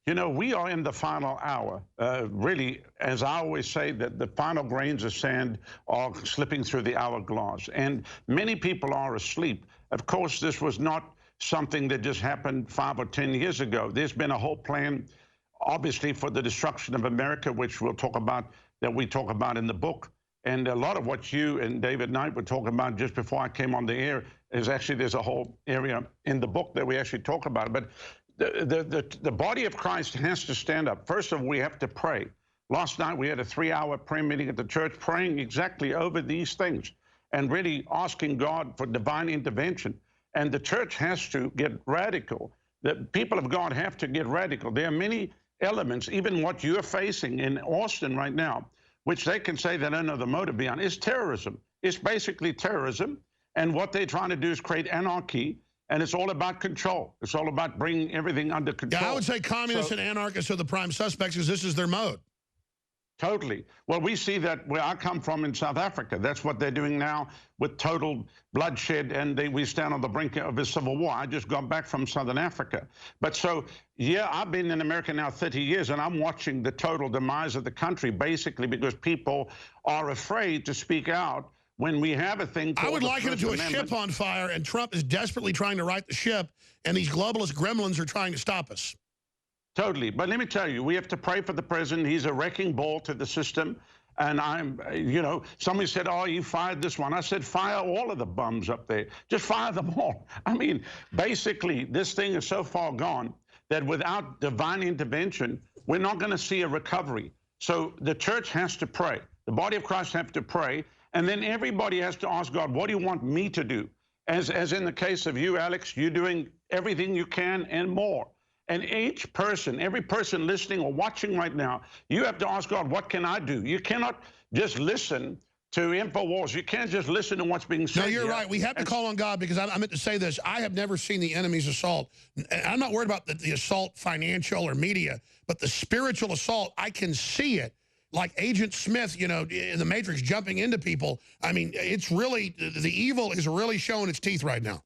You know, we are in the final hour. Really, as I always say, that the final grains of sand are slipping through the hourglass, and many people are asleep. Of course, this was not something that just happened 5 or 10 years ago. There's been a whole plan, obviously, for the destruction of America, which we'll talk about, that we talk about in the book. And a lot of what you and David Knight were talking about just before I came on the air is actually, there's a whole area in the book that we actually talk about. But the body of Christ has to stand up. First of all, we have to pray. Last night, we had a 3-hour prayer meeting at the church, praying exactly over these things and really asking God for divine intervention. And the church has to get radical. The people of God have to get radical. There are many elements, even what you're facing in Austin right now, which they can say they don't know the motive behind, is terrorism. It's basically terrorism. And what they're trying to do is create anarchy. And it's all about control. It's all about bringing everything under control. Yeah, I would say communists and anarchists are the prime suspects because this is their mode. Totally. Well, we see that where I come from in South Africa. That's what they're doing now with total bloodshed, and we stand on the brink of a civil war. I just got back from Southern Africa. But so, yeah, I've been in America now 30 years, and I'm watching the total demise of the country, basically because people are afraid to speak out when we have a thing called I would liken it to a ship on fire, and Trump is desperately trying to right the ship, and these globalist gremlins are trying to stop us. Totally. But let me tell you, we have to pray for the president. He's a wrecking ball to the system. And you know, somebody said, oh, you fired this one. I said, fire all of the bums up there. Just fire them all. I mean, basically, this thing is so far gone that without divine intervention, we're not going to see a recovery. So the church has to pray. The body of Christ have to pray. And then everybody has to ask God, what do you want me to do? As in the case of you, Alex, you're doing everything you can and more. And each person, every person listening or watching right now, you have to ask God, what can I do? You cannot just listen to InfoWars. You can't just listen to what's being said. No, you're right. We have to call on God, because I meant to say this. I have never seen the enemy's assault. I'm not worried about the assault, financial or media, but the spiritual assault, I can see it. Like Agent Smith, you know, in the Matrix, jumping into people. I mean, it's really, the evil is really showing its teeth right now.